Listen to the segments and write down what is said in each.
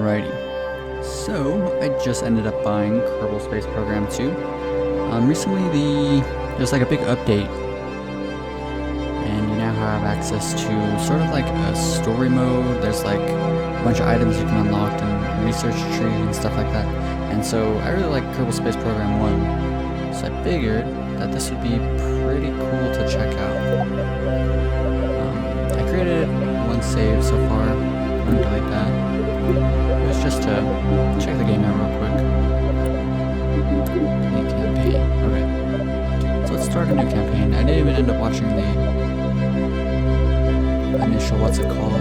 Alrighty, so I just ended up buying Kerbal Space Program 2. Recently there's like a big update, and you now have access to sort of like a story mode. There's like a bunch of items you can unlock and research tree and stuff like that. And so I really like Kerbal Space Program 1, so I figured that this would be pretty cool to check out. I created one save so far. I'm gonna delete that. It was just to check the game out real quick. The campaign. Okay. So let's start a new campaign. I didn't even end up watching the initial, what's it called?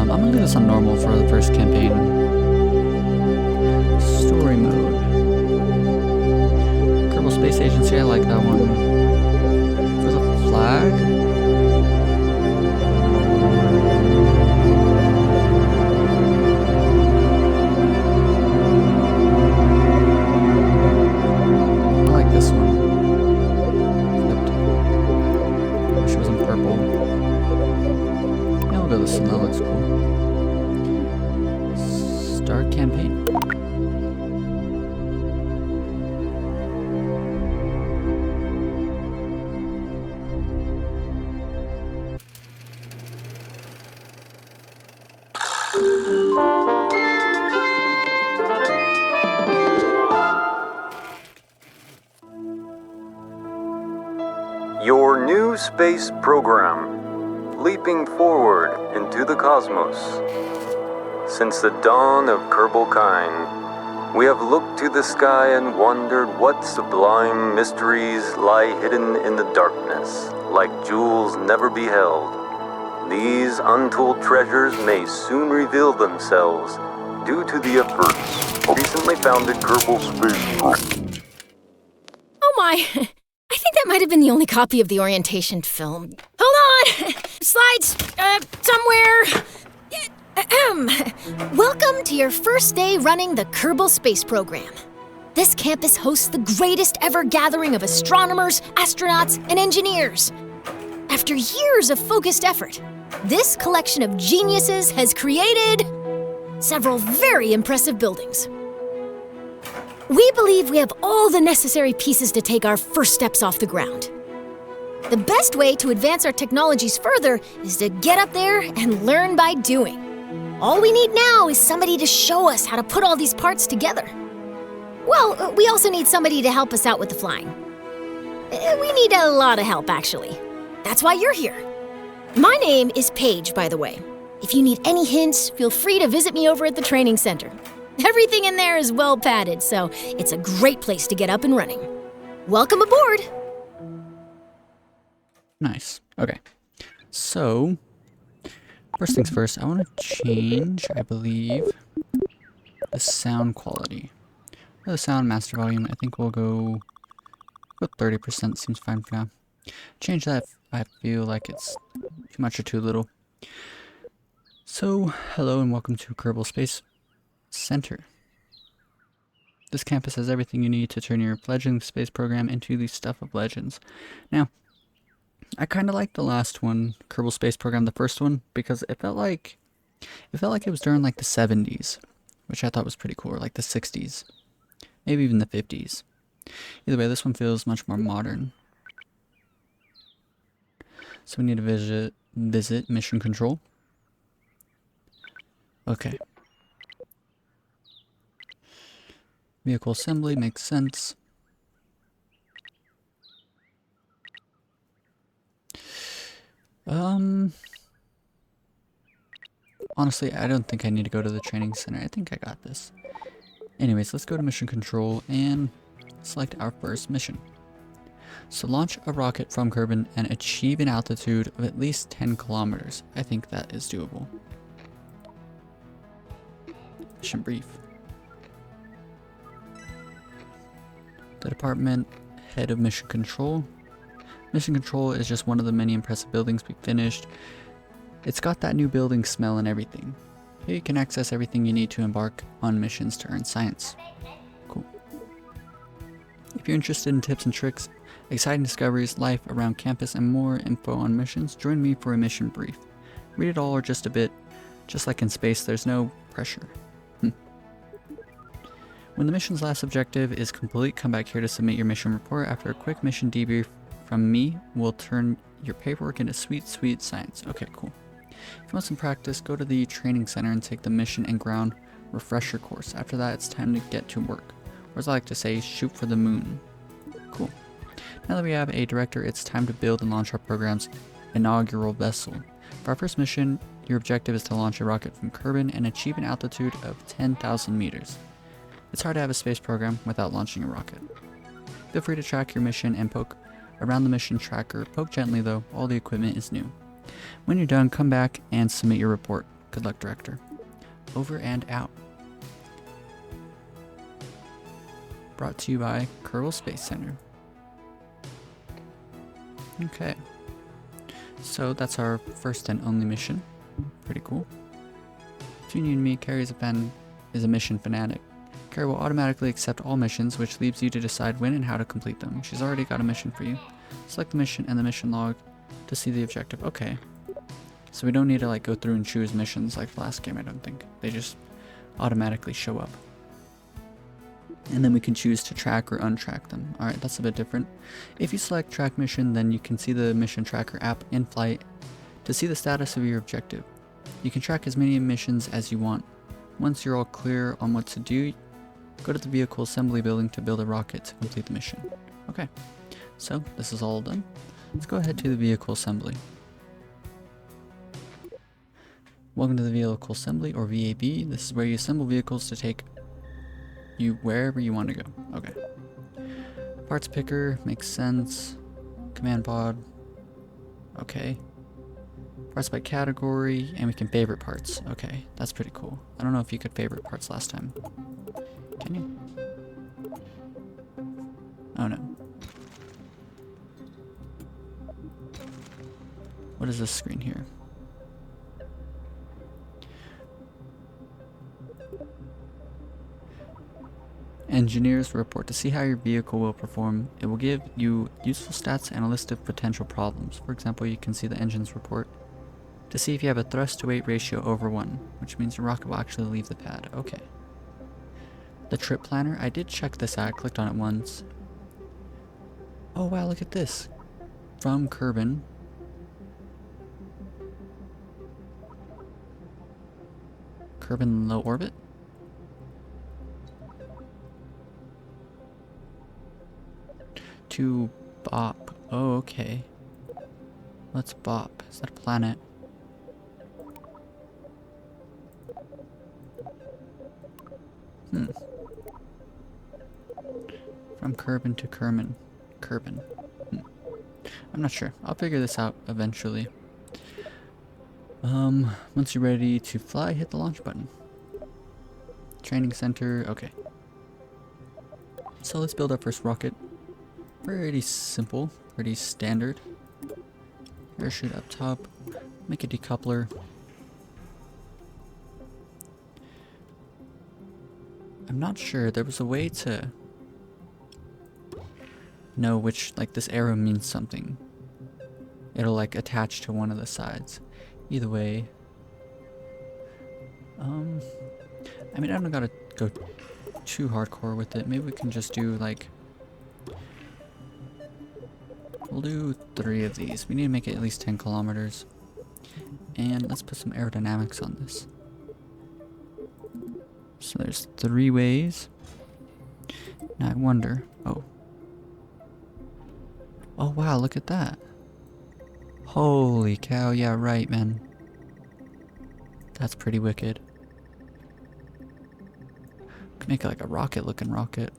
I'm gonna leave this on normal for the first campaign. Story mode. Kerbal Space Agency, I like that one. For the flag. That looks cool. Start campaign. Your new space program. Leaping forward into the cosmos. Since the dawn of Kerbal kind, we have looked to the sky and wondered what sublime mysteries lie hidden in the darkness, like jewels never beheld. These untold treasures may soon reveal themselves due to the efforts of recently founded Kerbal Space Program. Oh my! I think that might have been the only copy of the orientation film. Hold on! Slides, somewhere. Welcome to your first day running the Kerbal Space Program. This campus hosts the greatest ever gathering of astronomers, astronauts, and engineers. After years of focused effort, this collection of geniuses has created several very impressive buildings. We believe we have all the necessary pieces to take our first steps off the ground. The best way to advance our technologies further is to get up there and learn by doing. All we need now is somebody to show us how to put all these parts together. Well, we also need somebody to help us out with the flying. We need a lot of help, actually. That's why you're here. My name is Paige, by the way. If you need any hints, feel free to visit me over at the training center. Everything in there is well padded, so it's a great place to get up and running. Welcome aboard! Nice. Okay. So, first things first, I want to change, I believe, the sound quality. For the sound master volume, I think we'll go with 30%, seems fine for now. Change that if I feel like it's too much or too little. So, hello and welcome to Kerbal Space Center. This campus has everything you need to turn your fledgling space program into the stuff of legends. Now, I kind of like the last one, Kerbal Space Program, the first one, because it felt like it was during like the 70s, which I thought was pretty cool, or like the 60s, maybe even the 50s. Either way, this one feels much more modern. So we need to visit mission control. Okay. Vehicle assembly makes sense. Honestly, I don't think I need to go to the training center. I think I got this. Anyways, let's go to mission control and select our first mission. So launch a rocket from Kerbin and achieve an altitude of at least 10 kilometers. I think that is doable. Mission brief. The department head of mission control. Mission control is just one of the many impressive buildings we finished. It's got that new building smell and everything. Here you can access everything you need to embark on missions to earn science. Cool. If you're interested in tips and tricks, exciting discoveries, life around campus, and more info on missions, join me for a mission brief. Read it all or just a bit Just like in space, there's no pressure. When the mission's last objective is complete, come back here to submit your mission report. After a quick mission debrief from me, we'll turn your paperwork into sweet, sweet science. Okay, cool. If you want some practice, go to the training center and take the mission and ground refresher course. After that, it's time to get to work. Or as I like to say, shoot for the moon. Cool. Now that we have a director, it's time to build and launch our program's inaugural vessel. For our first mission, your objective is to launch a rocket from Kerbin and achieve an altitude of 10,000 meters. It's hard to have a space program without launching a rocket. Feel free to track your mission and poke around the mission tracker. Poke gently though, all the equipment is new. When you're done, come back and submit your report. Good luck, Director. Over and out. Brought to you by Kerbal Space Center. Okay. So that's our first and only mission. Pretty cool. Between you and me, Carrie is a mission fanatic. Carrie will automatically accept all missions, which leaves you to decide when and how to complete them. She's already got a mission for you. Select the mission and the mission log to see the objective. Okay. So we don't need to like go through and choose missions like the last game, I don't think. They just automatically show up. And then we can choose to track or untrack them. Alright, that's a bit different. If you select track mission, then you can see the mission tracker app in flight to see the status of your objective. You can track as many missions as you want. Once you're all clear on what to do, go to the vehicle assembly building to build a rocket to complete the mission. Okay, so this is all done. Let's go ahead to the vehicle assembly. Welcome to the vehicle assembly, or VAB. This is where you assemble vehicles to take you wherever you want to go. Okay. Parts picker makes sense. Command pod. Okay. Parts by category, and we can favorite parts. Okay, that's pretty cool. I don't know if you could favorite parts last time. Can you? Oh no. What is this screen here? Engineers report to see how your vehicle will perform. It will give you useful stats and a list of potential problems. For example, you can see the engine's report to see if you have a thrust to weight ratio over 1, which means your rocket will actually leave the pad. Okay. The trip planner, I did check this out. I clicked on it once. Oh wow, look at this. From Kerbin. Kerbin low orbit? To Bop. Oh, okay. Let's Bop. Is that a planet? From Kerbin to Kerbin. I'm not sure. I'll figure this out eventually. Once you're ready to fly, hit the launch button. Training center, okay. So let's build our first rocket. Pretty simple, pretty standard. Parachute up top, make a decoupler. I'm not sure, there was a way to know which, like this arrow means something. It'll like attach to one of the sides. Either way. I mean, I don't gotta go too hardcore with it. Maybe we can just do like, we'll do 3 of these. We need to make it at least 10 kilometers. And let's put some aerodynamics on this. So there's 3 ways. Now I wonder, oh wow, look at that. Holy cow, yeah right man. That's pretty wicked. Could make it like a rocket looking rocket.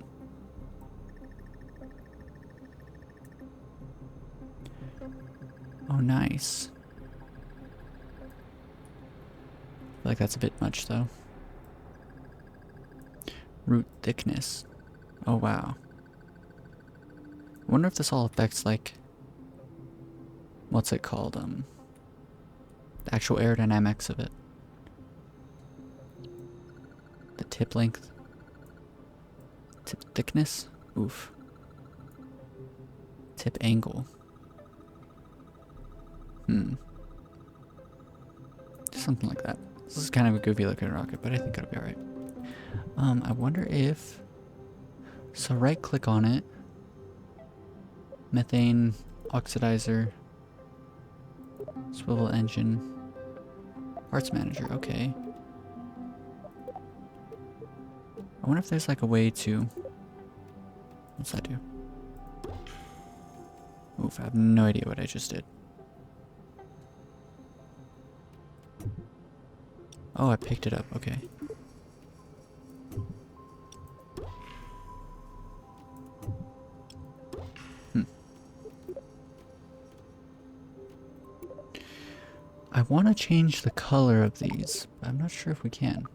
Oh nice. I feel like that's a bit much though. Root thickness. Oh wow. I wonder if this all affects like, what's it called, the actual aerodynamics of it. The tip length. Tip thickness? Oof. Tip angle. Something like that. This is kind of a goofy looking rocket, but I think it'll be alright. I wonder if... So right click on it. Methane oxidizer. Swivel engine. Parts manager, okay. I wonder if there's like a way to... What's that do? Oof, I have no idea what I just did. Oh, I picked it up, okay. I want to change the color of these, but I'm not sure if we can.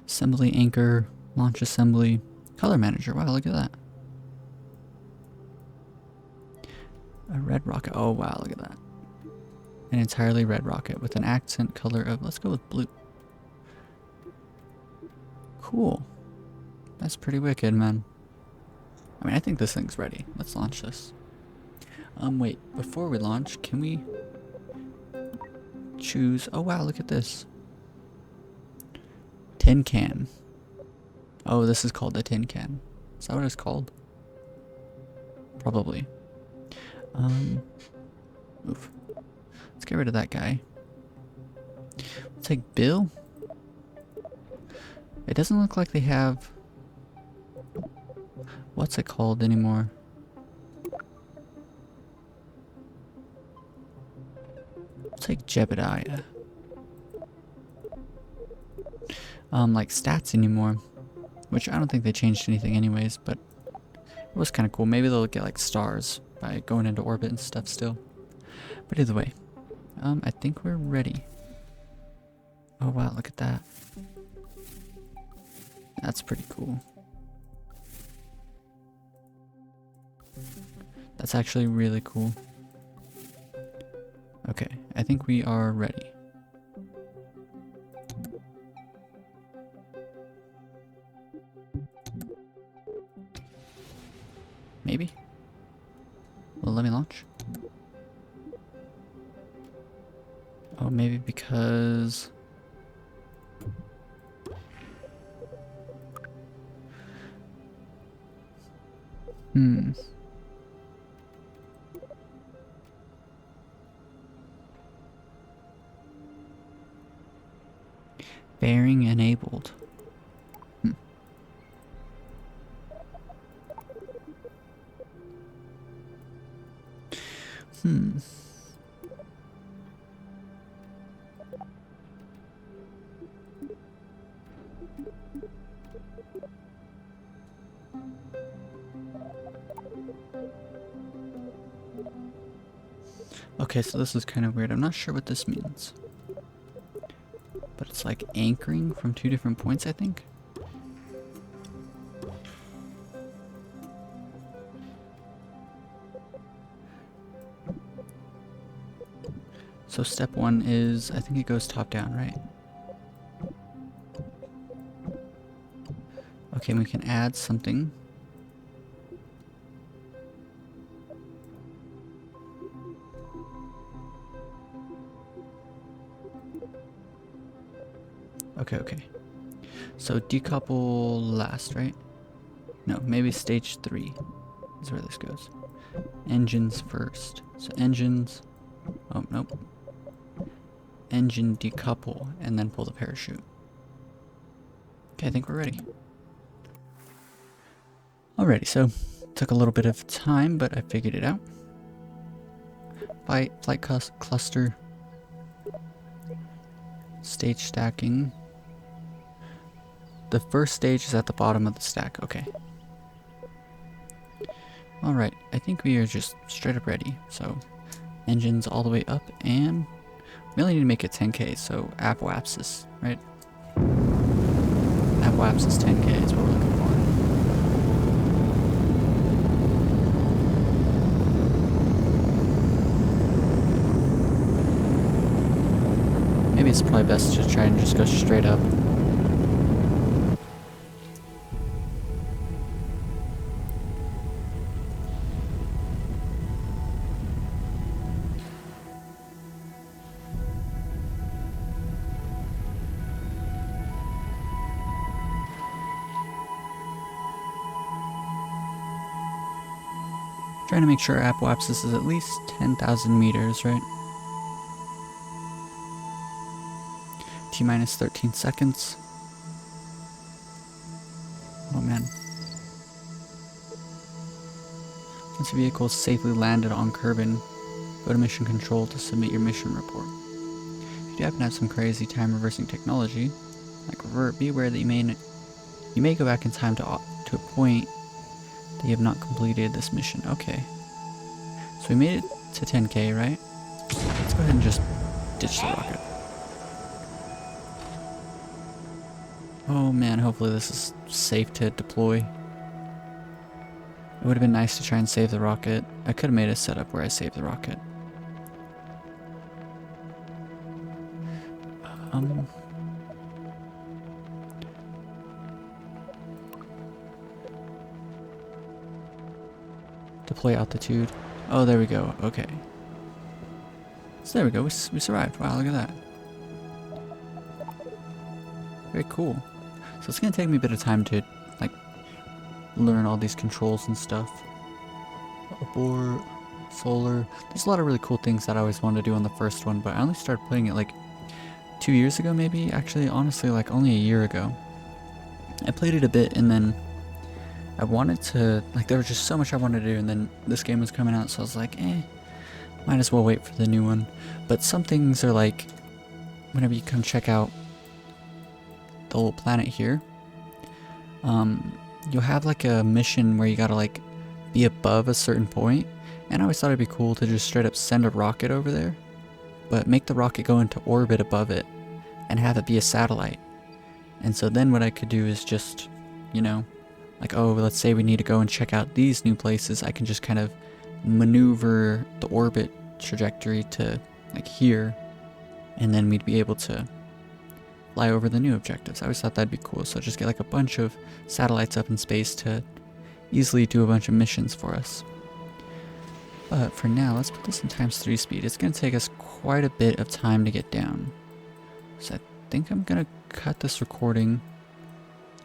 Assembly anchor, launch assembly, color manager. Wow, look at that. A red rocket. Oh, wow, look at that. An entirely red rocket with an accent color of, let's go with blue. Cool. That's pretty wicked, man. I mean, I think this thing's ready. Let's launch this. Wait, before we launch, can we choose... Oh, wow, look at this. Tin can. Oh, this is called the tin can. Is that what it's called? Probably. Oof. Let's get rid of that guy. We'll take Bill. It doesn't look like they have... What's it called anymore? Let's take Jebediah. Like stats anymore. Which I don't think they changed anything anyways, but it was kind of cool. Maybe they'll get like stars by going into orbit and stuff still. But either way, I think we're ready. Oh wow, look at that. That's pretty cool. That's actually really cool. Okay, I think we are ready. Maybe? Well, let me launch. Oh, maybe because... Bearing enabled. Okay, so this is kind of weird. I'm not sure what this means. But it's like anchoring from 2 different points, I think. So step 1 is, I think it goes top down, right? Okay, we can add something. Okay. So decouple last, right? No, maybe stage 3 is where this goes. Engines first. So engines. Oh, nope. Engine decouple and then pull the parachute. Okay, I think we're ready. Alrighty, so took a little bit of time, but I figured it out. Flight cluster. Stage stacking. The first stage is at the bottom of the stack. Okay. Alright, I think we are just straight up ready. So, engines all the way up, and we only need to make it 10k, so apoapsis, right? Apoapsis 10k is what we're looking for. Maybe it's probably best to try and just go straight up. Trying to make sure our apoapsis is at least 10,000 meters, right? T minus 13 seconds. Oh man. Once your vehicle is safely landed on Kerbin, go to mission control to submit your mission report. If you happen to have some crazy time reversing technology, like revert, be aware that you may go back in time to a point that you have not completed this mission. Okay. So we made it to 10K, right? Let's go ahead and just ditch the rocket. Oh man, hopefully this is safe to deploy. It would have been nice to try and save the rocket. I could have made a setup where I saved the rocket. Deploy altitude. Oh, there we go. Okay. So there we go. We survived. Wow, look at that. Very cool. So it's gonna take me a bit of time to like learn all these controls and stuff. Abort, solar. There's a lot of really cool things that I always wanted to do on the first one, but I only started playing it like 2 years ago, maybe. Actually, honestly, like only a year ago. I played it a bit, and then I wanted to, like, there was just so much I wanted to do, and then this game was coming out, so I was like, might as well wait for the new one. But some things are like, whenever you come check out the little planet here, you'll have like a mission where you gotta like be above a certain point, and I always thought it'd be cool to just straight up send a rocket over there, but make the rocket go into orbit above it and have it be a satellite. And so then what I could do is just, you know, like, oh, let's say we need to go and check out these new places, I can just kind of maneuver the orbit trajectory to like here, and then we'd be able to fly over the new objectives. I always thought that'd be cool, so just get like a bunch of satellites up in space to easily do a bunch of missions for us. But for now, let's put this in ×3 speed. It's going to take us quite a bit of time to get down. So I think I'm going to cut this recording.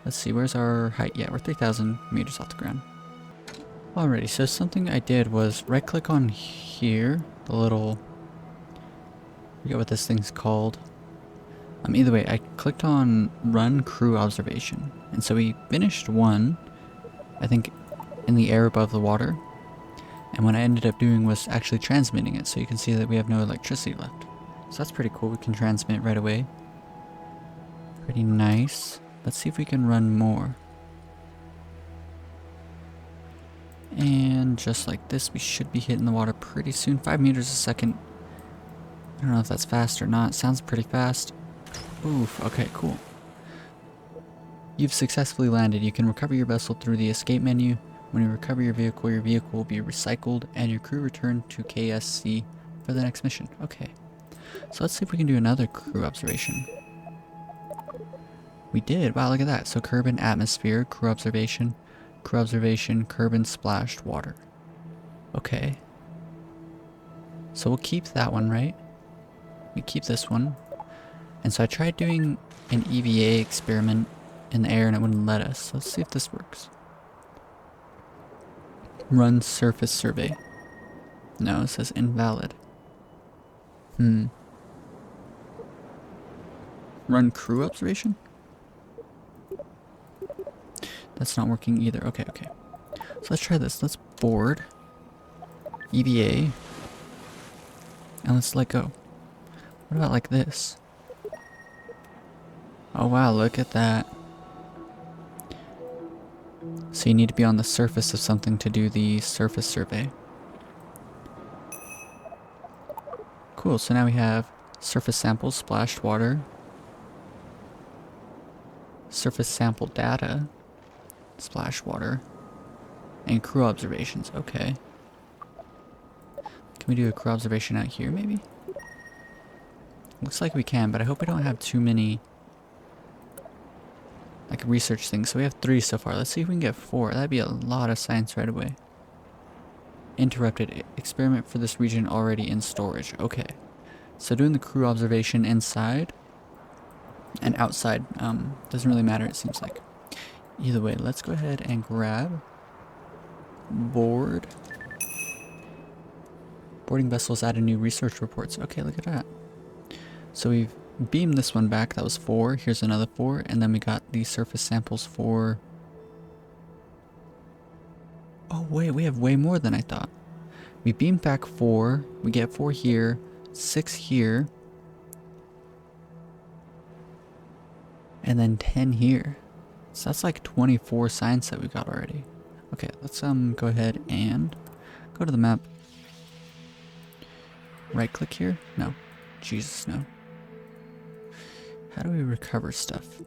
Let's see, where's our height? Yeah, we're 3,000 meters off the ground. Alrighty, so something I did was right click on here, the little, I forget what this thing's called. Either way, I clicked on run crew observation. And so we finished one, I think in the air above the water. And what I ended up doing was actually transmitting it, so you can see that we have no electricity left. So that's pretty cool, we can transmit right away. Pretty nice. Let's see if we can run more. And just like this, we should be hitting the water pretty soon. 5 meters a second. I don't know if that's fast or not. Sounds pretty fast. Oof, okay, cool. You've successfully landed. You can recover your vessel through the escape menu. When you recover your vehicle will be recycled and your crew returned to KSC for the next mission. Okay. So let's see if we can do another crew observation. We did. Wow, look at that. So Kerbin atmosphere, crew observation, Kerbin splashed water. Okay. So we'll keep that one, right? We keep this one. And so I tried doing an EVA experiment in the air and it wouldn't let us. So let's see if this works. Run surface survey. No, it says invalid. Run crew observation? That's not working either. Okay, okay. So let's try this. Let's board EVA and let's let go. What about like this? Oh wow, look at that. So you need to be on the surface of something to do the surface survey. Cool, so now we have surface samples, splashed water, surface sample data, splash water, and crew observations. Okay. Can we do a crew observation out here maybe? Looks like we can, but I hope we don't have too many like research things. So we have 3 so far. Let's see if we can get 4. That'd be a lot of science right away. Interrupted. Experiment for this region already in storage. Okay. So doing the crew observation inside and outside doesn't really matter, it seems like. Either way, let's go ahead and grab board Boarding vessels added new research reports. Okay, look at that. So we've beamed this one back. That was 4. Here's another 4. And then we got the surface samples for... Oh wait, we have way more than I thought. We beamed back 4. We get 4 here. 6 here. And then 10 here. So that's like 24 science that we got already. Okay, let's go ahead and go to the map. Right click here? No. Jesus, no. How do we recover stuff?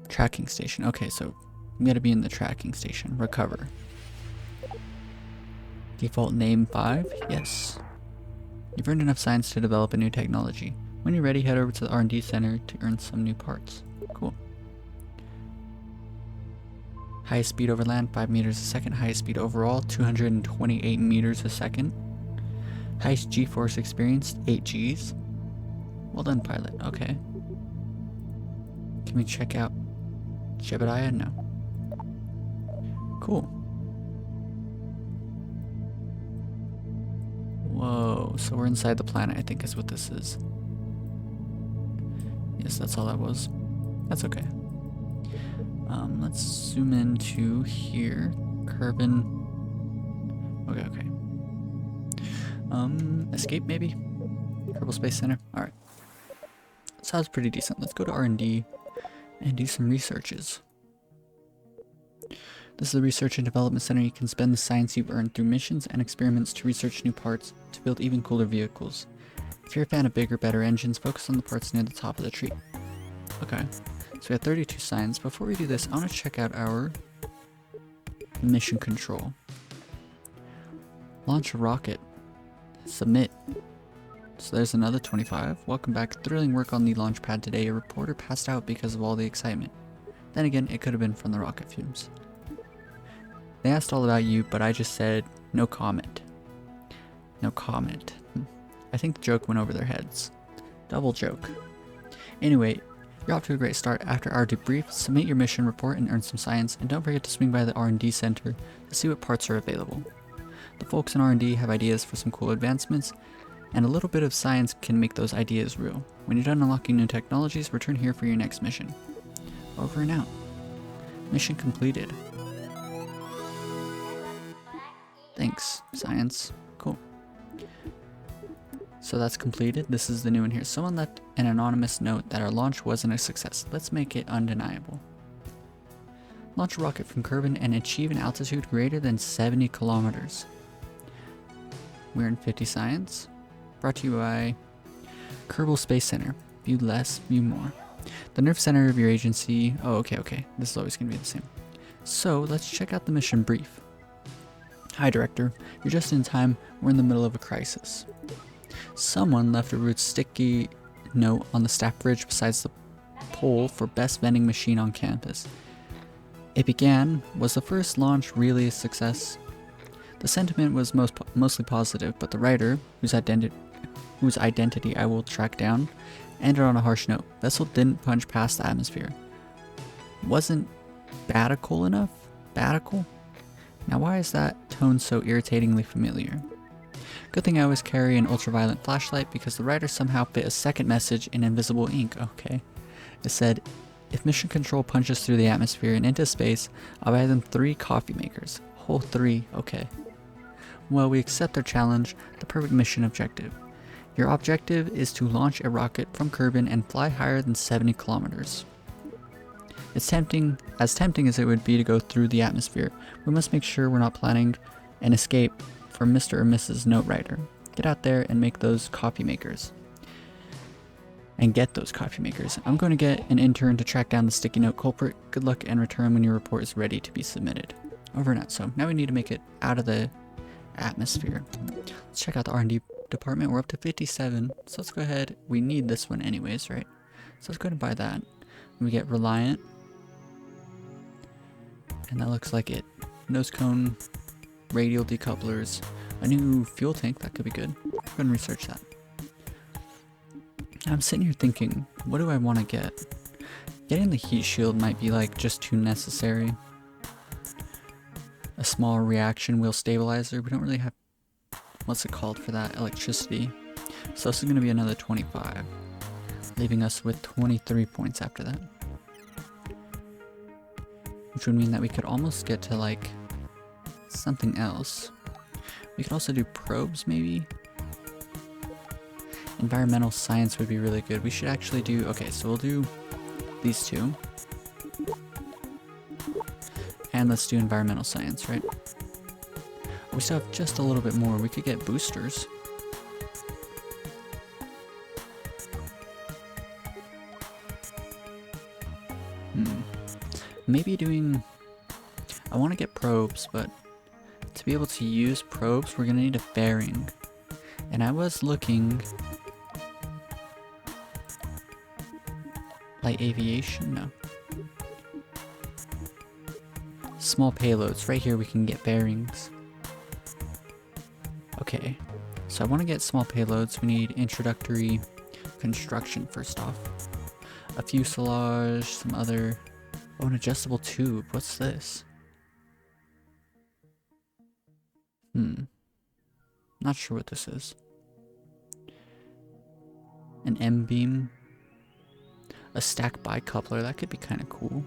Tracking station. Okay, so we gotta be in the tracking station. Recover. Default name 5? Yes. You've earned enough science to develop a new technology. When you're ready, head over to the R&D center to earn some new parts. Cool. Highest speed over land, 5 meters a second. Highest speed overall, 228 meters a second. Highest G-force experienced, 8 Gs. Well done, pilot. Okay. Can we check out Jebediah? No. Cool. Whoa, so we're inside the planet, I think is what this is. Yes, that's all that was. That's okay. Let's zoom into here. Kerbal. Okay. Escape maybe? Kerbal Space Center. Alright. Sounds pretty decent. Let's go to R&D and do some researches. This is the Research and Development Center. You can spend the science you've earned through missions and experiments to research new parts to build even cooler vehicles. If you're a fan of bigger, better engines, focus on the parts near the top of the tree. Okay, so we have 32 science. Before we do this, I want to check out our mission control. Launch a rocket. Submit. So there's another 25. Welcome back. Thrilling work on the launch pad today. A reporter passed out because of all the excitement. Then again, it could have been from the rocket fumes. They asked all about you, but I just said no comment. No comment. I think the joke went over their heads. Double joke. Anyway, you're off to a great start. After our debrief, submit your mission report and earn some science, and don't forget to swing by the R&D center to see what parts are available. The folks in R&D have ideas for some cool advancements, and a little bit of science can make those ideas real. When you're done unlocking new technologies, return here for your next mission. Over and out. Mission completed. Thanks, science. Cool. So that's completed. This is the new one here. Someone left an anonymous note that our launch wasn't a success. Let's make it undeniable. Launch a rocket from Kerbal and achieve an altitude greater than 70 kilometers. We're in 50 science. Brought to you by Kerbal Space Center. View less, view more. The nerve center of your agency. Oh, okay. This is always going to be the same. So let's check out the mission brief. Hi, Director. You're just in time. We're in the middle of a crisis. Someone left a rude sticky note on the staff fridge besides the poll for best vending machine on campus. It began, was the first launch really a success? The sentiment was mostly positive, but the writer, whose identity I will track down, ended on a harsh note. Vessel didn't punch past the atmosphere. Wasn't batical enough? Batical? Now why is that tone so irritatingly familiar? Good thing I always carry an ultraviolet flashlight because the writer somehow fit a second message in invisible ink. Okay. It said, if mission control punches through the atmosphere and into space, I'll buy them 3 coffee makers. Whole 3, okay. Well, we accept their challenge, the perfect mission objective. Your objective is to launch a rocket from Kerbal and fly higher than 70 kilometers. It's tempting as it would be to go through the atmosphere. We must make sure we're not planning an escape for Mr. or Mrs. Note Writer. Get out there and make those coffee makers. And get those coffee makers. I'm going to get an intern to track down the sticky note culprit. Good luck and return when your report is ready to be submitted. Over and out. So now we need to make it out of the atmosphere. Let's check out the R&D department. We're up to 57. So let's go ahead. We need this one anyways, right? So let's go ahead and buy that. We get Reliant. And that looks like it. Nose cone, radial decouplers, a new fuel tank. That could be good. Go ahead and research that. I'm sitting here thinking, what do I want to get? Getting the heat shield might be like just too necessary. a small reaction wheel stabilizer. We don't really have, what's it called for that, electricity. So this is going to be another 25, leaving us with 23 points after that. Which would mean that we could almost get to like something else. We could also do probes maybe. Environmental science would be really good. We should actually do, okay, so we'll do these two. And let's do environmental science, right? We still have just a little bit more. We could get boosters. Maybe doing, I want to get probes, but to be able to use probes, we're going to need a fairing. And I was looking, light aviation, no. Small payloads, right here we can get bearings. Okay, so I want to get small payloads. We need introductory construction first off. A fuselage, some other, oh, an adjustable tube, what's this? Not sure what this is. An M-beam. A stack bicoupler, that could be kind of cool.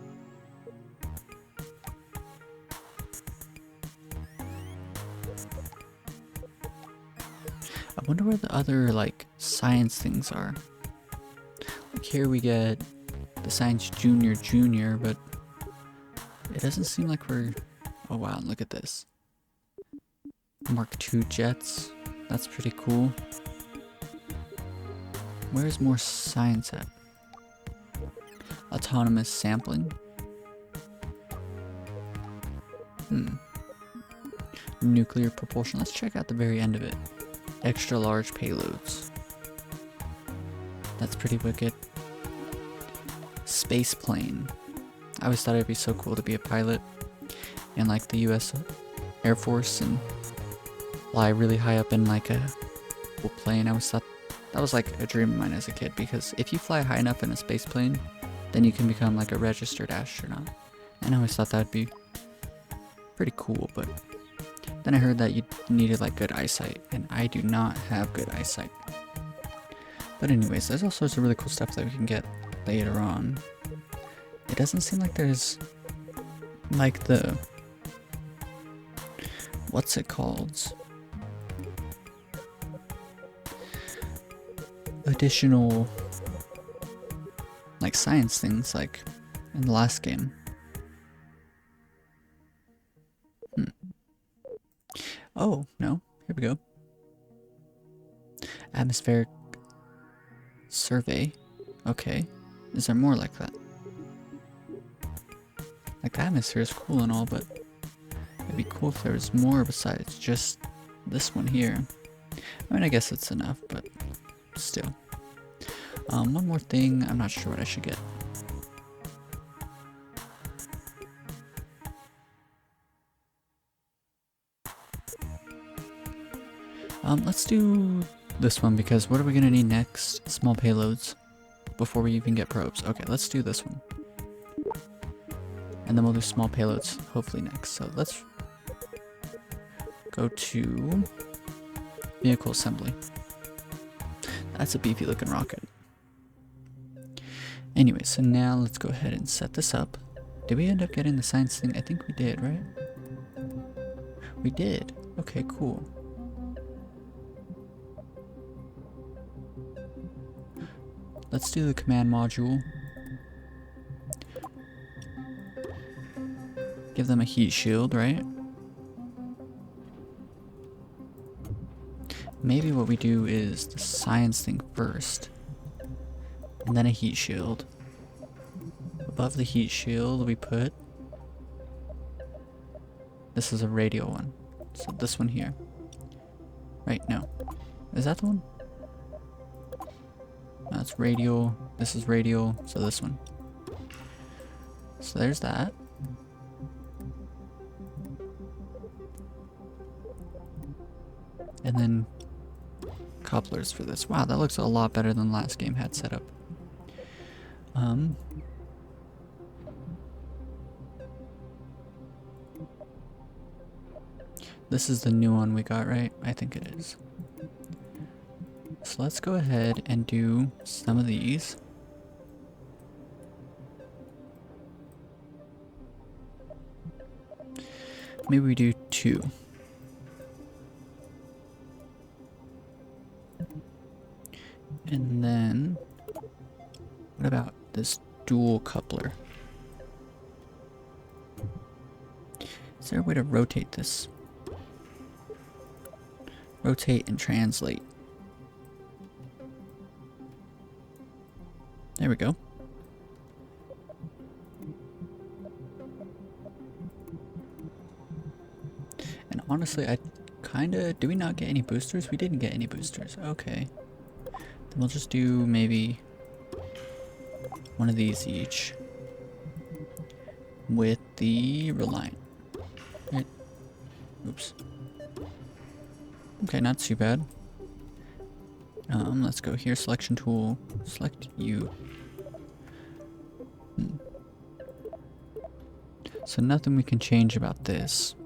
I wonder where the other, like, science things are. Like here we get the Science Junior, but it doesn't seem like we're... Oh wow, look at this. Mark II jets. That's pretty cool. Where's more science at? Autonomous sampling. Nuclear propulsion. Let's check out the very end of it. Extra large payloads. That's pretty wicked. Space plane. I always thought it'd be so cool to be a pilot in like the US Air Force and fly really high up in like a cool plane. I always thought that was like a dream of mine as a kid, because if you fly high enough in a space plane, then you can become like a registered astronaut. And I always thought that would be pretty cool, but then I heard that you needed like good eyesight, and I do not have good eyesight. But anyways, there's all sorts of really cool stuff that we can get later on. It doesn't seem like there's like the, what's it called? Additional like science things like in the last game. Oh, no. Here we go. Atmospheric survey. Okay. Is there more like that? Like, the atmosphere is cool and all, but it'd be cool if there was more besides just this one here. I mean, I guess it's enough, but still. One more thing. I'm not sure what I should get. Let's do this one, because what are we gonna need next? Small payloads before we even get probes. Okay, let's do this one. And then we'll do small payloads hopefully next. So let's go to vehicle assembly. That's a beefy looking rocket. Anyway, so now let's go ahead and set this up. Did we end up getting the science thing? I think we did, right? We did. Okay, cool. Let's do the command module. Give them a heat shield, right? Maybe what we do is the science thing first, and then a heat shield. Above the heat shield we put, this is a radio one, so this one here. Right, no. Is that the one? That's radial, this is radial, so this one. So there's that. And then couplers for this. Wow, that looks a lot better than the last game had set up. This is the new one we got, right? I think it is. So let's go ahead and do some of these. Maybe we do 2. And then, what about this dual coupler? Is there a way to rotate this? Rotate and translate. There we go. And honestly, I kinda... Do we not get any boosters? We didn't get any boosters. Okay. Then we'll just do maybe one of these each. With the Reliant. Right. Oops. Okay, not too bad. Let's go here, selection tool, select you. So nothing we can change about this.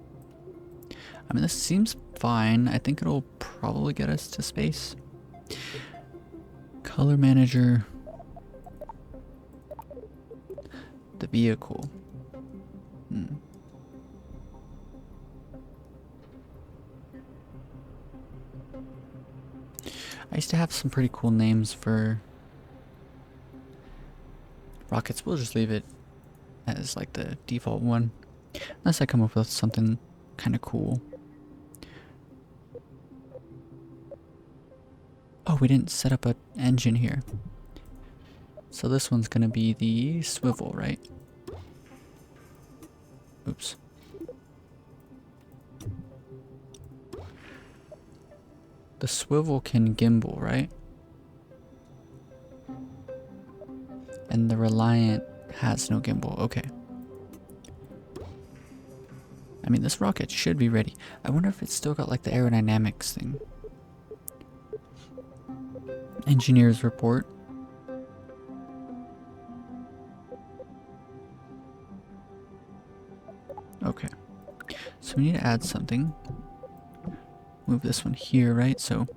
I mean, this seems fine. I think it'll probably get us to space. Color manager. The vehicle. I used to have some pretty cool names for rockets. We'll just leave it as like the default one. Unless I come up with something kind of cool. Oh, we didn't set up an engine here. So this one's gonna be the swivel, right? Oops. The swivel can gimbal, right? And the Reliant has no gimbal. Okay. I mean, this rocket should be ready. I wonder if it's still got like the aerodynamics thing. Engineers report. Okay. So we need to add something. Move this one here, right? So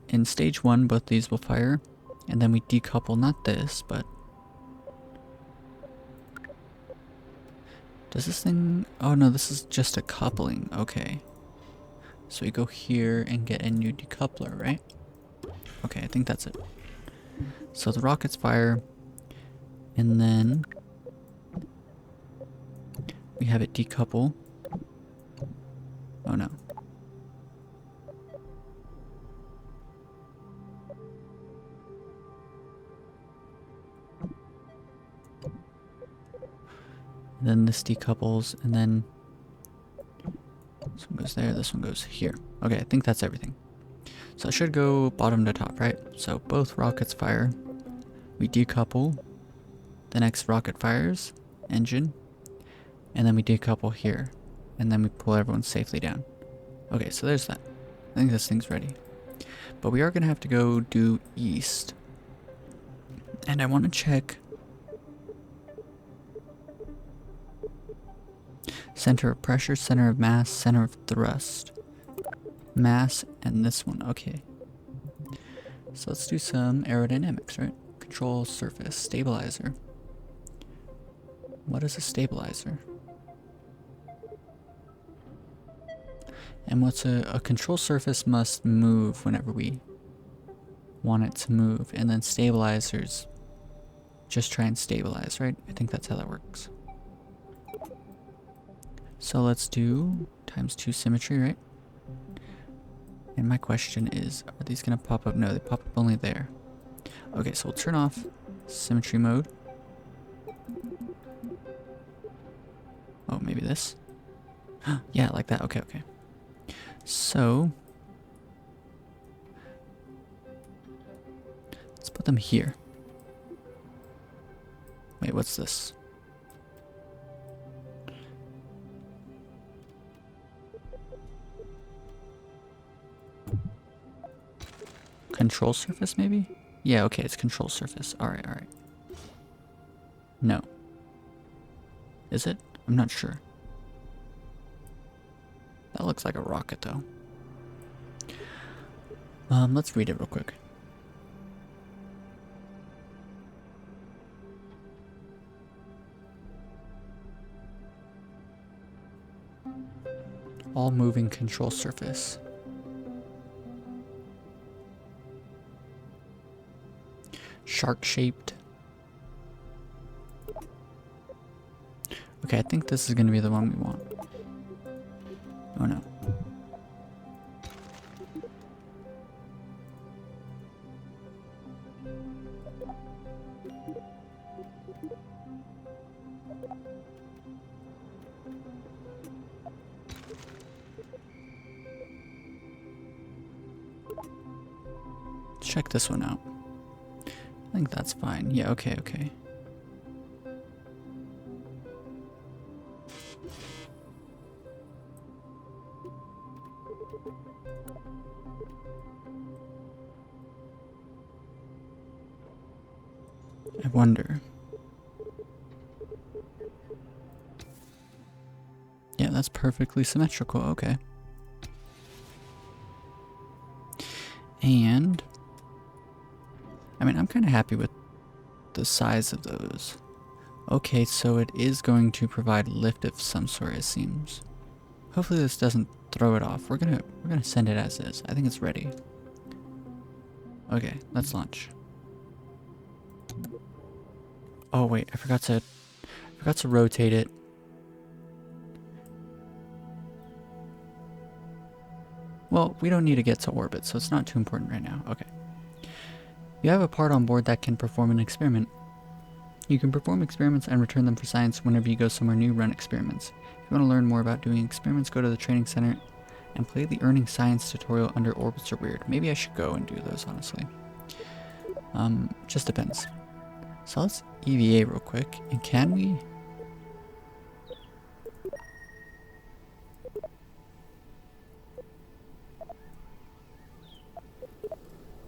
in stage 1, both these will fire, and then we decouple, not this, but does this thing, oh no, this is just a coupling. Okay. So we go here and get a new decoupler, right? Okay, I think that's it. So the rockets fire, and then we have it decouple. Oh no. And then this decouples, and then this one goes there, this one goes here. Okay, I think that's everything. So it should go bottom to top, right? So both rockets fire. We decouple. The next rocket fires. Engine. And then we decouple here. And then we pull everyone safely down. Okay, so there's that. I think this thing's ready. But we are going to have to go due east. And I want to check center of pressure, center of mass, center of thrust. Mass and this one. Okay. So let's do some aerodynamics, right? Control surface, stabilizer. What is a stabilizer? And what's a control surface must move whenever we want it to move, and then stabilizers just try and stabilize, right? I think that's how that works. So let's do ×2 symmetry, right? And my question is, are these gonna pop up? No, they pop up only there. Okay, so we'll turn off symmetry mode. Oh, maybe this? Yeah, like that. Okay, okay. So let's put them here. Wait, what's this? Control surface, maybe? Yeah, okay, it's control surface. Alright, alright. No. Is it? I'm not sure. That looks like a rocket though. Let's read it real quick. All moving control surface. Shark-shaped. Okay, I think this is going to be the one we want. Oh no. Check this one out. I think that's fine. Yeah, okay, okay. I wonder. Yeah, that's perfectly symmetrical. Okay. And I mean, I'm kind of happy with the size of those. Okay, so it is going to provide lift of some sort, it seems. Hopefully this doesn't throw it off. We're gonna send it as is. I think it's ready. Okay, let's launch. Oh wait, I forgot to rotate it. Well, we don't need to get to orbit, so it's not too important right now. Okay. You have a part on board that can perform an experiment. You can perform experiments and return them for science whenever you go somewhere new, run experiments. If you want to learn more about doing experiments, go to the training center and play the earning science tutorial under Orbits Are Weird. Maybe I should go and do those, honestly. Just depends. So let's EVA real quick, and can we?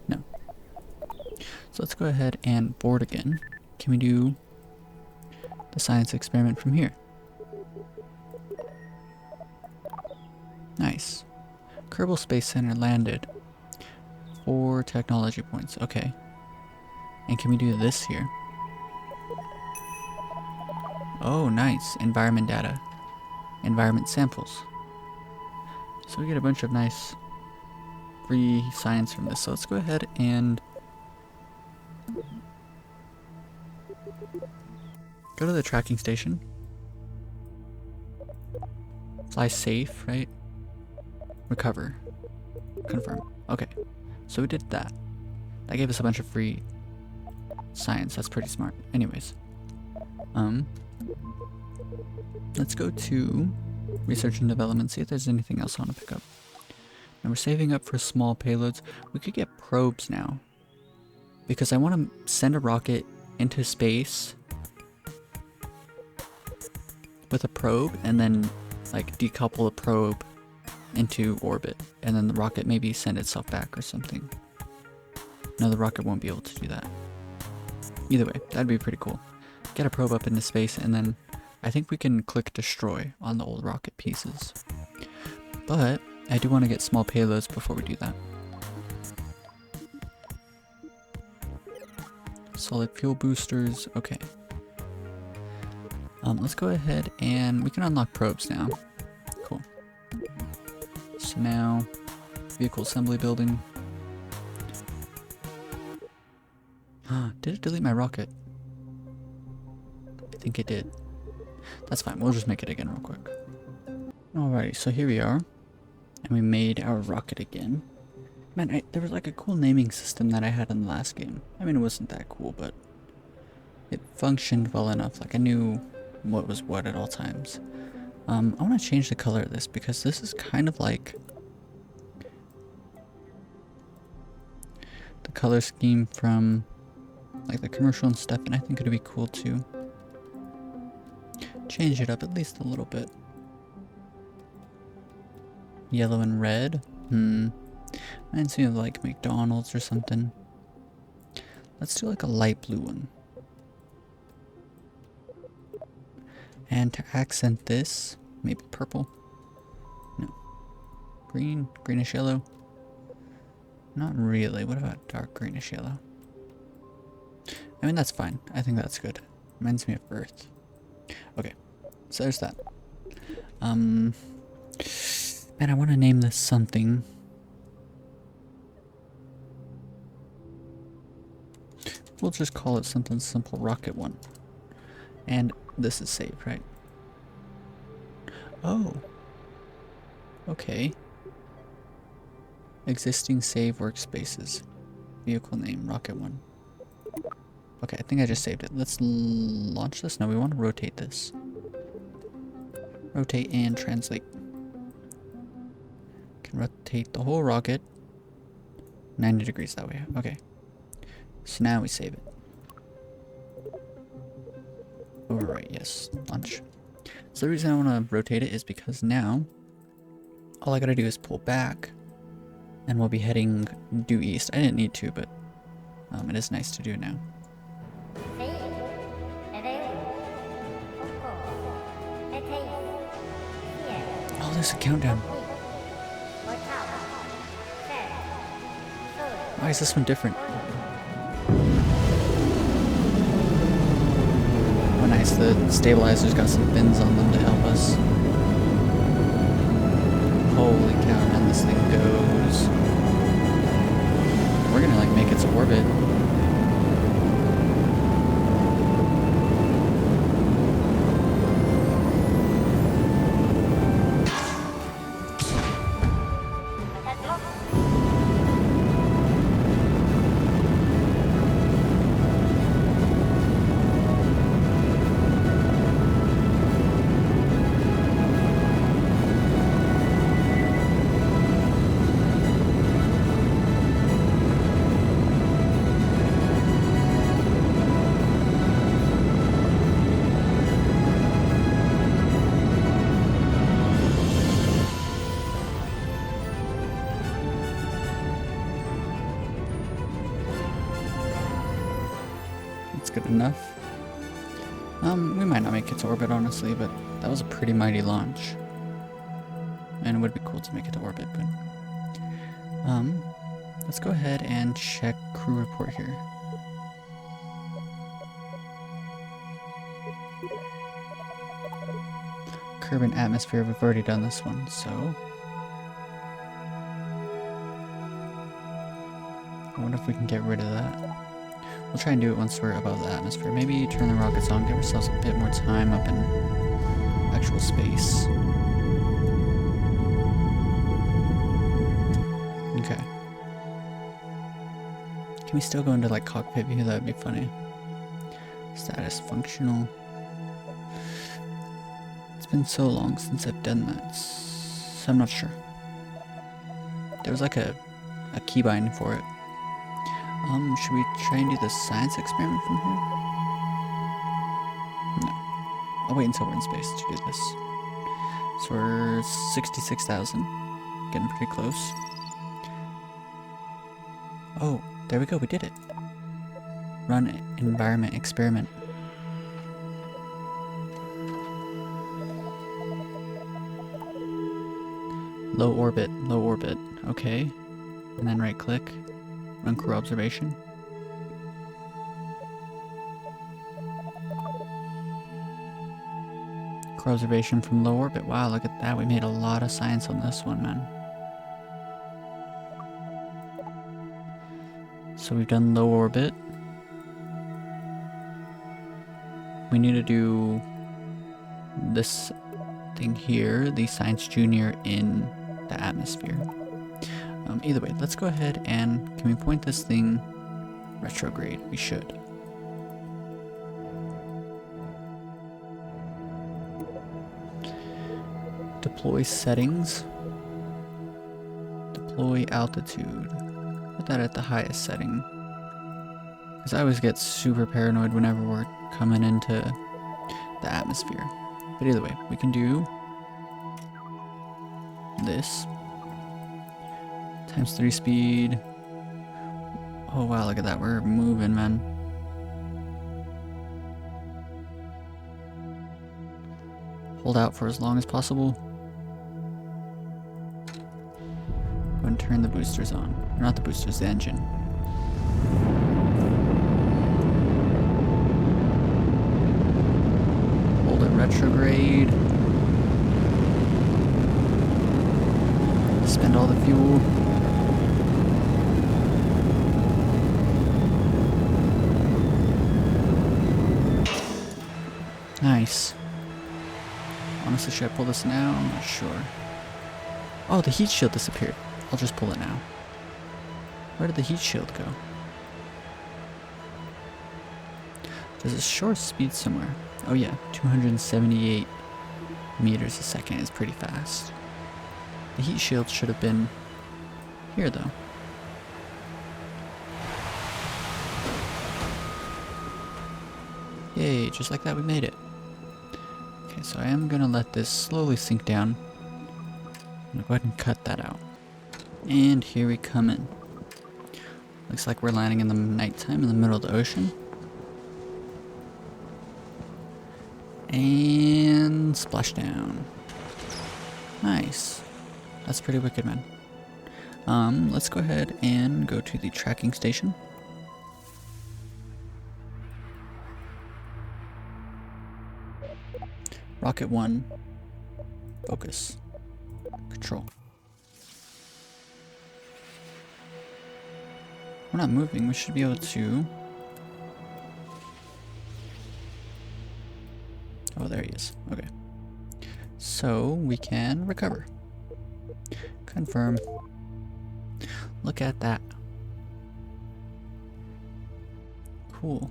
No. So let's go ahead and board again. Can we do the science experiment from here? Nice. Kerbal Space Center landed. 4 technology points. Okay. And can we do this here? Oh, nice. Environment data. Environment samples. So we get a bunch of nice free science from this. So let's go ahead and go to the tracking station. Fly safe, right? Recover. Confirm. Okay. So we did that. That gave us a bunch of free science. That's pretty smart. Anyways. Let's go to research and development, see if there's anything else I want to pick up. And we're saving up for small payloads. We could get probes now, because I want to send a rocket into space with a probe and then like decouple the probe into orbit, and then the rocket maybe send itself back or something. No, the rocket won't be able to do that. Either way, that'd be pretty cool. Get a probe up into space, and then I think we can click destroy on the old rocket pieces. But I do want to get small payloads before we do that. Solid fuel boosters, okay. Let's go ahead and we can unlock probes now. Cool. So now, vehicle assembly building. Did it delete my rocket? I think it did. That's fine, we'll just make it again real quick. Alrighty, so here we are. And we made our rocket again. Man, there was like a cool naming system that I had in the last game. I mean, it wasn't that cool, but it functioned well enough. Like I knew what was what at all times. I want to change the color of this because this is kind of like the color scheme from like the commercial and stuff, and I think it'd be cool to change it up at least a little bit. Yellow and red. Reminds me of like McDonald's or something. Let's do like a light blue one. And to accent this, maybe purple. No. Green, greenish yellow. Not really. What about dark greenish yellow? I mean, that's fine. I think that's good. Reminds me of Earth. Okay, so there's that. Man, I want to name this something. We'll just call it something simple, Rocket 1. And this is saved, right? Oh. Okay. Existing save workspaces. Vehicle name, Rocket 1. Okay, I think I just saved it. Let's launch this. No, we want to rotate this. Rotate and translate. Can rotate the whole rocket 90 degrees that way. Okay. So now we save it. Overwrite, yes. Launch. So the reason I want to rotate it is because now all I gotta do is pull back and we'll be heading due east. I didn't need to, but it is nice to do now. Oh, there's a countdown. Why is this one different? Oh nice, the stabilizer's got some fins on them to help us. Holy cow, man, this thing goes. We're gonna like make its orbit. Good enough. We might not make it to orbit, honestly, but that was a pretty mighty launch. And it would be cool to make it to orbit, but... let's go ahead and check crew report here. Curb and atmosphere, we've already done this one, so... I wonder if we can get rid of that. We'll try and do it once we're above the atmosphere. Maybe turn the rockets on, give ourselves a bit more time up in actual space. Okay. Can we still go into like cockpit view? That would be funny. Status functional. It's been so long since I've done that, so I'm not sure. There was like a keybind for it. Should we try and do the science experiment from here? No. I'll wait until we're in space to do this. So we're 66,000. Getting pretty close. Oh, there we go, we did it. Run environment experiment. Low orbit, low orbit. Okay. And then right click. Run crew observation. Crew observation from low orbit. Wow, look at that. We made a lot of science on this one, man. So we've done low orbit. We need to do this thing here, the Science Junior in the atmosphere. Either way, let's go ahead and can we point this thing retrograde? We should. Deploy settings. Deploy altitude. Put that at the highest setting. Because I always get super paranoid whenever we're coming into the atmosphere. But either way, we can do this. Times 3 speed. Oh wow, look at that. We're moving, man. hold out for as long as possible. Go and turn the boosters on. Or not the boosters, the engine. Hold it retrograde. Spend all the fuel. Nice. Honestly, should I pull this now? I'm not sure. Oh, the heat shield disappeared. I'll just pull it now. Where did the heat shield go? There's a short speed somewhere. Oh yeah, 278 meters a second is pretty fast. The heat shield should have been here though. Yay, just like that we made it. Okay, so I am gonna let this slowly sink down. I'm gonna go ahead and cut that out. And here we come in. Looks like we're landing in the nighttime in the middle of the ocean. And splashdown. Nice. That's pretty wicked, man. Let's go ahead and go to the tracking station. Rocket 1. Focus. Control. We're not moving. We should be able to... Oh, there he is. Okay. So, we can recover. Confirm. Look at that. Cool.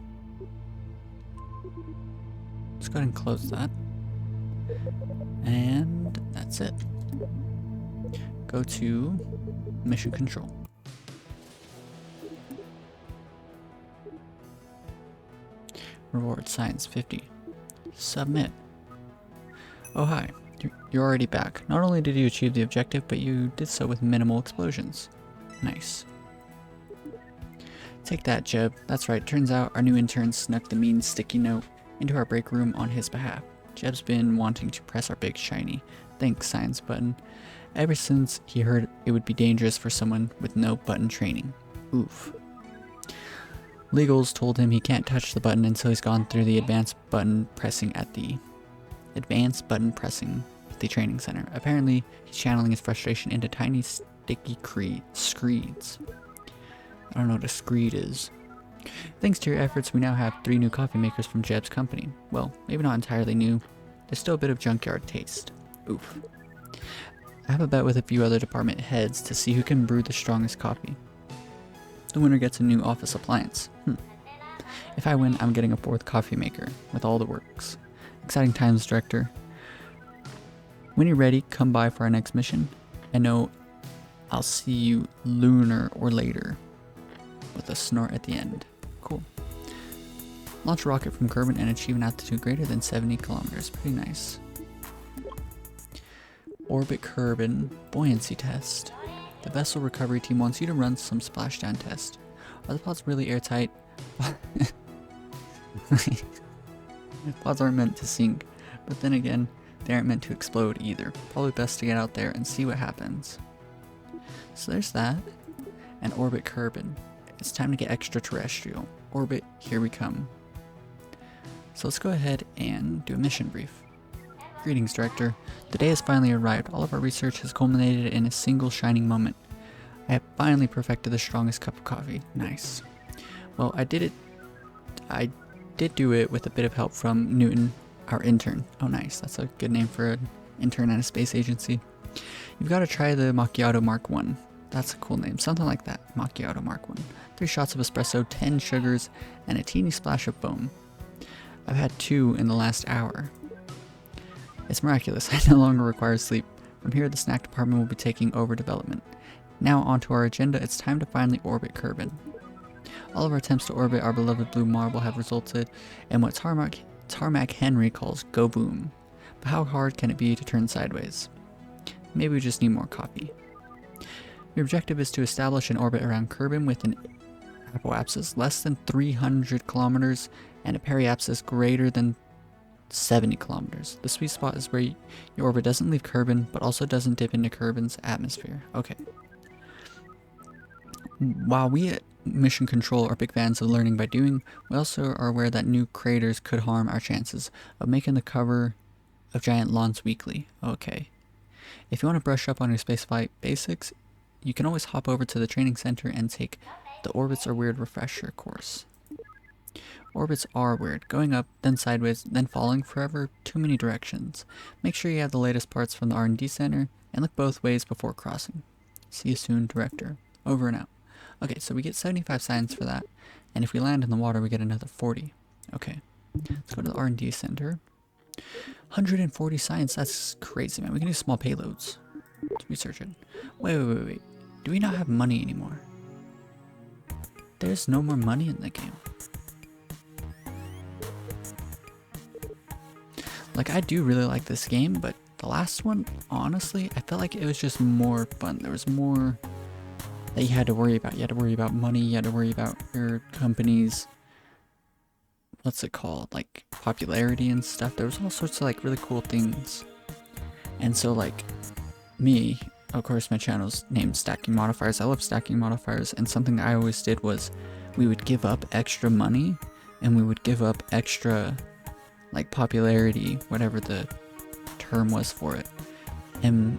Let's go ahead and close that. And that's it. Go to mission control. Reward science 50. Submit. Oh hi, you're already back. Not only did you achieve the objective, but you did so with minimal explosions. Nice. Take that, Jeb. That's right, turns out our new intern snuck the mean sticky note into our break room on his behalf. Jeb's been wanting to press our big shiny thanks science button ever since he heard it would be dangerous for someone with no button training. Oof. Legals told him he can't touch the button until he's gone through the advanced button pressing at the training center. Apparently, he's channeling his frustration into tiny sticky screeds. I don't know what a screed is. Thanks to your efforts, we now have 3 new coffee makers from Jeb's company. Well, maybe not entirely new. There's still a bit of junkyard taste. Oof. I have a bet with a few other department heads to see who can brew the strongest coffee. The winner gets a new office appliance. If I win, I'm getting a 4th coffee maker with all the works. Exciting times, Director. When you're ready, come by for our next mission. I know I'll see you lunar or later. With a snort at the end. Cool. Launch a rocket from Kerbin and achieve an altitude greater than 70 kilometers. Pretty nice. Orbit Kerbin buoyancy test. The vessel recovery team wants you to run some splashdown test. Are the pods really airtight? Pods aren't meant to sink, but then again, they aren't meant to explode either. Probably best to get out there and see what happens. So there's that. And Orbit Kerbin. It's time to get extraterrestrial. Orbit, here we come. So let's go ahead and do a mission brief. Greetings, Director. The day has finally arrived. All of our research has culminated in a single shining moment. I have finally perfected the strongest cup of coffee. Nice. Well, I did do it with a bit of help from Newton, our intern. Oh, nice. That's a good name for an intern at a space agency. You've got to try the Macchiato Mark 1. That's a cool name. Something like that. Macchiato Mark 1. 3 shots of espresso, 10 sugars, and a teeny splash of foam. I've had 2 in the last hour. It's miraculous. I no longer require sleep. From here, the snack department will be taking over development. Now onto our agenda. It's time to finally orbit Kerbin. All of our attempts to orbit our beloved blue marble have resulted in what Tarmac Henry calls go boom. But how hard can it be to turn sideways? Maybe we just need more coffee. Your objective is to establish an orbit around Kerbin with an apoapsis less than 300 kilometers and a periapsis greater than 70 kilometers. The sweet spot is where your orbit doesn't leave Kerbin, but also doesn't dip into Kerbin's atmosphere. Okay. While we at Mission Control are big fans of learning by doing, we also are aware that new craters could harm our chances of making the cover of giant lawns weekly. Okay. If you want to brush up on your spaceflight basics, you can always hop over to the training center and take the Orbits Are Weird refresher course. Orbits are weird, going up, then sideways, then falling forever, too many directions. Make sure you have the latest parts from the R&D center, and look both ways before crossing. See you soon, Director. Over and out. Okay, so we get 75 science for that, and if we land in the water, we get another 40. Okay, let's go to the R&D center. 140 science, that's crazy, man. We can do small payloads. Let's research it. Wait. Do we not have money anymore? There's no more money in the game. Like, I do really like this game, but the last one, honestly, I felt like it was just more fun. There was more that you had to worry about. You had to worry about money, you had to worry about your company's, what's it called, like, popularity and stuff. There was all sorts of, like, really cool things. And so, like, me, of course, my channel's named Stacking Modifiers. I love stacking modifiers, and something I always did was we would give up extra money, and we would give up extra, like, popularity, whatever the term was for it. And,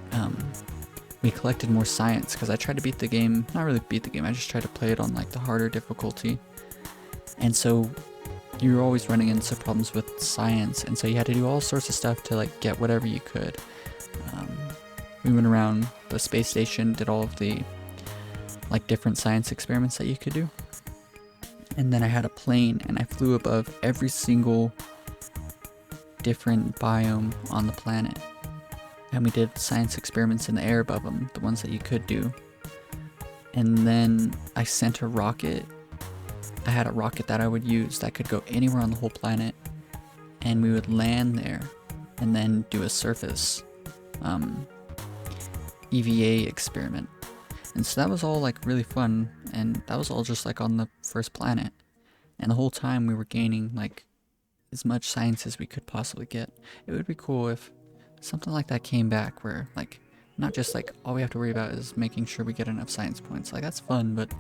we collected more science, because I tried to beat the game, not really beat the game, I just tried to play it on, like, the harder difficulty. And so you were always running into problems with science, and so you had to do all sorts of stuff to, like, get whatever you could. We went around the space station, did all of the, like, different science experiments that you could do. And then I had a plane, and I flew above every single different biome on the planet. And we did science experiments in the air above them, the ones that you could do. And then I sent a rocket. I had a rocket that I would use that could go anywhere on the whole planet, and we would land there and then do a surface EVA experiment. And so that was all, like, really fun, and that was all just, like, on the first planet. And the whole time we were gaining, like, as much science as we could possibly get. It would be cool if something like that came back, where, like, not just, like, all we have to worry about is making sure we get enough science points. Like, that's fun, but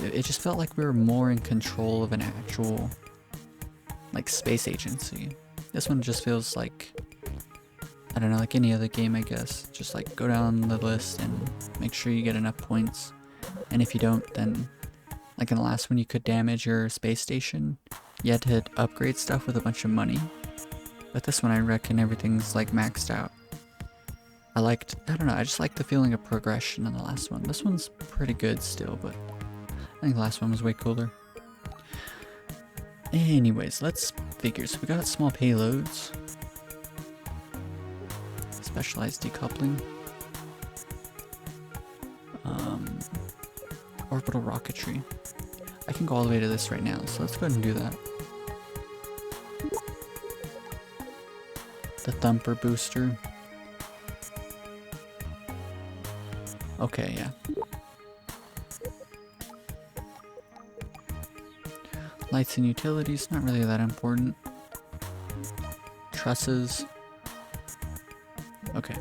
it just felt like we were more in control of an actual, like, space agency. This one just feels like, I don't know, like any other game, I guess. Just, like, go down the list and make sure you get enough points. And if you don't, then, like in the last one, you could damage your space station. You had to upgrade stuff with a bunch of money. But this one, I reckon everything's, like, maxed out. I don't know, I just like the feeling of progression in the last one. This one's pretty good still, but I think the last one was way cooler. Anyways, let's figure. So we got small payloads. Specialized decoupling. Orbital rocketry. I can go all the way to this right now, so let's go ahead and do that. The Thumper booster. Okay, yeah. Lights and utilities, not really that important. Trusses. Okay.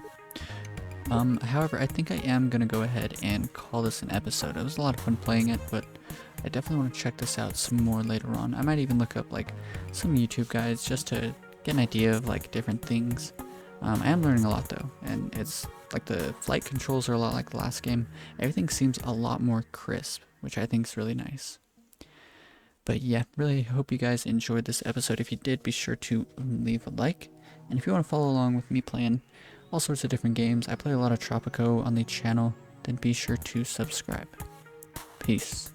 However, I think I am gonna go ahead and call this an episode. It was a lot of fun playing it, but I definitely want to check this out some more later on. I might even look up, like, some YouTube guides just to get an idea of, like, different things. I am learning a lot though, and it's like the flight controls are a lot like the last game. Everything seems a lot more crisp, which I think is really nice. But yeah, really hope you guys enjoyed this episode. If you did, be sure to leave a like. And if you want to follow along with me playing all sorts of different games, I play a lot of Tropico on the channel, then be sure to subscribe. Peace.